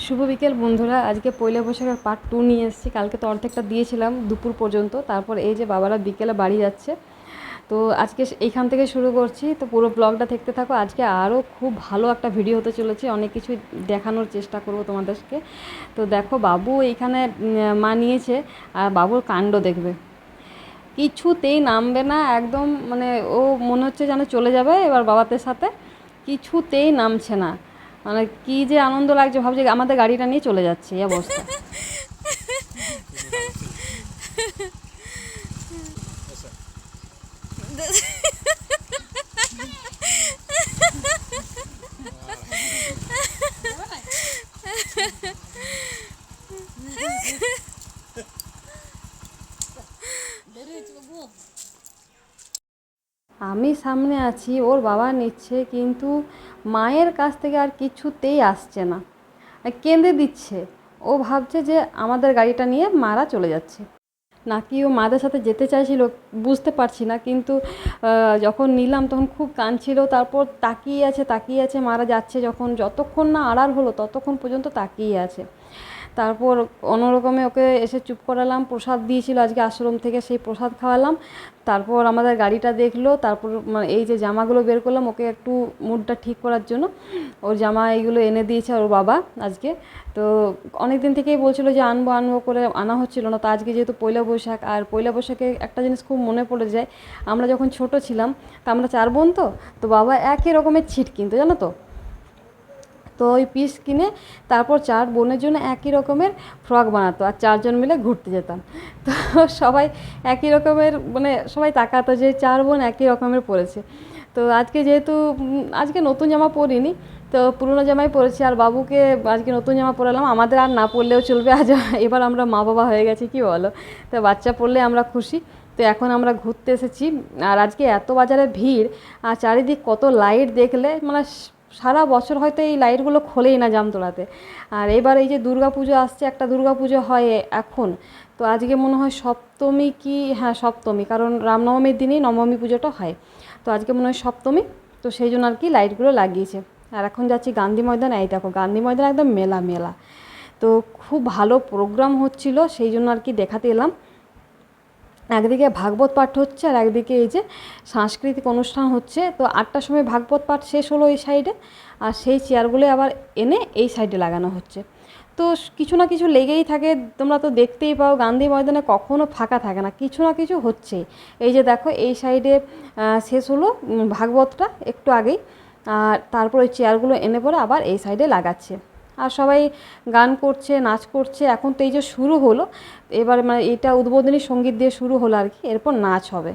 শুভ বিকেল বন্ধুরা। আজকে পয়লা বৈশাখের পার্ট 2 নিয়ে এসেছি। কালকে তো অর্ধেকটা দিয়েছিলাম দুপুর পর্যন্ত, তারপর এই যে বাবারা বিকেলে বাড়ি যাচ্ছে। তো আজকে এইখান থেকে শুরু করছি, তো পুরো ব্লগটা দেখতে থাকো। আজকে আরও খুব ভালো একটা ভিডিও হতে চলেছে, অনেক কিছু দেখানোর চেষ্টা করব তোমাদেরকে। তো দেখো বাবু এইখানে মা নিয়েছে, আর বাবুর কাণ্ড দেখবে, কিছুতেই নামবে না একদম, মানে ও মনে হচ্ছে যেন চলে যাবে এবার বাবাদের সাথে, কিছুতেই নামছে না। মানে কি যে আনন্দ লাগছে, ভাবছি আমাদের গাড়িটা নিয়ে চলে যাচ্ছে, এই অবস্থা। আমি সামনে আছি, ওর বাবা নিচ্ছে, কিন্তু মায়ের কাছ থেকে আর কিছুতেই আসছে না, আর কেঁদে দিচ্ছে। ও ভাবছে যে আমাদের গাড়িটা নিয়ে মারা চলে যাচ্ছে, নাকি ও মাদের সাথে যেতে চাইছিল বুঝতে পারছি না। কিন্তু যখন নিলাম তখন খুব কাঁদছিল, তারপর তাকিয়ে আছে তাকিয়ে আছে, মারা যাচ্ছে যখন, যতক্ষণ না আড়াল হলো ততক্ষণ পর্যন্ত তাকিয়ে আছে। তারপর অন্যরকমে ওকে এসে চুপ করালাম, প্রসাদ দিয়েছিল আজকে আশ্রম থেকে, সেই প্রসাদ খাওয়ালাম। তারপর আমাদের গাড়িটা দেখলো, তারপর মানে এই যে জামাগুলো বের করলাম ওকে একটু মুডটা ঠিক করার জন্য, ওর জামা এইগুলো এনে দিয়েছে ওর বাবা আজকে। তো অনেক দিন থেকেই বলছিল যে আনবো আনবো করে, আনা হচ্ছিল না। তো আজকে যেহেতু পয়লা বৈশাখ, আর পয়লা বৈশাখে একটা জিনিস খুব মনে পড়ে যায়, আমরা যখন ছোট ছিলাম, তো আমরা 4 বোন, তো বাবা একই রকমের ছিট কিনতো জানো তো। তো ওই পিস কিনে তারপর 4 বোনের জন্য একই রকমের ফ্রক বানাতো, আর 4জন মিলে ঘুরতে যেতাম। তো সবাই একই রকমের, মানে সবাই তাকাতো যে 4 বোন একই রকমের পরেছে। তো আজকে যেহেতু আজকে নতুন জামা পরিনি, তো পুরনো জামাই পরেছি, আর বাবুকে আজকে নতুন জামা পরালাম। আমাদের আর না পরলেও চলবে, আজ এবার আমরা মা বাবা হয়ে গেছি, কি বলো। তো বাচ্চা পড়লে আমরা খুশি। তো এখন আমরা ঘুরতে এসেছি, আর আজকে এত বাজারে ভিড়, আর চারিদিক কত লাইট দেখলে, মানে সারা বছর হয়তো এই লাইটগুলো খোলেই না জামতলাতে। আর এবার এই যে দুর্গা পুজো আসছে, একটা দুর্গা পুজো হয় এখন, তো আজকে মনে হয় সপ্তমী, কি হ্যাঁ সপ্তমী, কারণ রামনবমীর দিনই নবমী পুজোটা হয়। তো আজকে মনে হয় সপ্তমী, তো সেই জন্য আর কি লাইটগুলো লাগিয়েছে। আর এখন যাচ্ছি গান্ধী ময়দান, এই দেখো গান্ধী ময়দান একদম মেলা মেলা। তো খুব ভালো প্রোগ্রাম হচ্ছিল, সেই জন্য আর কি দেখাতে এলাম। একদিকে ভাগবত পাঠ হচ্ছে, আর একদিকে এই যে সাংস্কৃতিক অনুষ্ঠান হচ্ছে। তো 8টার সময় ভাগবত পাঠ শেষ হলো এই সাইডে, আর সেই চেয়ারগুলো আবার এনে এই সাইডে লাগানো হচ্ছে। তো কিছু না কিছু লেগেই থাকে, তোমরা তো দেখতেই পাও গান্ধী ময়দানে কখনো ফাঁকা থাকে না, কিছু না কিছু হচ্ছেই। এই যে দেখো এই সাইডে শেষ হলো ভাগবতটা একটু আগেই, আর তারপর ওই চেয়ারগুলো এনে পরে আবার এই সাইডে লাগাচ্ছে, আর সবাই গান করছে নাচ করছে। এখন তো এই যে শুরু হলো, এবার মানে এটা উদ্বোধনী সঙ্গীত দিয়ে শুরু হলো আর কি, এরপর নাচ হবে।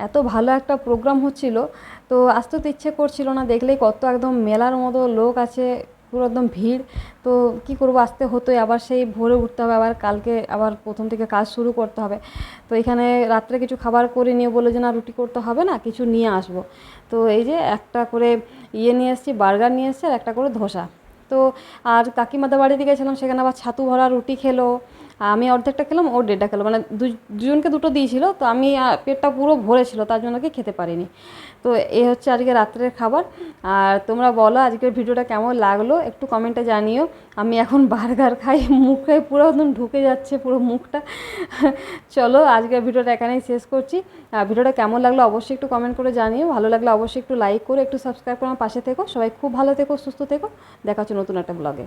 এত ভালো একটা প্রোগ্রাম হচ্ছিল, তো আসতে তো ইচ্ছে করছিল না, দেখলেই কত একদম মেলার মতো লোক আছে, পুরো একদম ভিড়। তো কি করব, আসতে হতোই, আবার সেই ভোরে উঠতে হবে, আবার কালকে আবার প্রথম থেকে কাজ শুরু করতে হবে। তো এখানে রাত্রে কিছু খাবার করে নিয়ে বলে যে না রুটি করতে হবে না, কিছু নিয়ে আসবো। তো এই যে একটা করে নিয়ে এসেছি, বার্গার নিয়ে এসেছি, আর একটা করে ধোসা। তো আর কাকিমাদের বাড়িতে গেছিলাম, সেখানে আবার ছাতু ভরা রুটি খেলো, আমি অর্ধেকটা খেলাম, ও দেড়টা খেলো, মানে দুজনকে দুটো দিয়েছিল, তো আমি পেটটা পুরো ভরেছিল, তার জন্য কি খেতে পারিনি। তো এই হচ্ছে আজকে রাত্রের খাবার। আর তোমরা বলো আজকের ভিডিওটা কেমন লাগলো, একটু কমেন্টে জানিও। আমি এখন বার্গার খাই, মুখে পুরো একদম ঢুকে যাচ্ছে পুরো মুখটা। চলো আজকের ভিডিওটা এখানেই শেষ করছি। ভিডিওটা কেমন লাগলো অবশ্যই একটু কমেন্ট করে জানিও, ভালো লাগলে অবশ্যই একটু লাইক করে একটু সাবস্ক্রাইব করে আমার পাশে থেকো। সবাই খুব ভালো থেকো, সুস্থ থেকো, দেখা হচ্ছে নতুন একটা ব্লগে।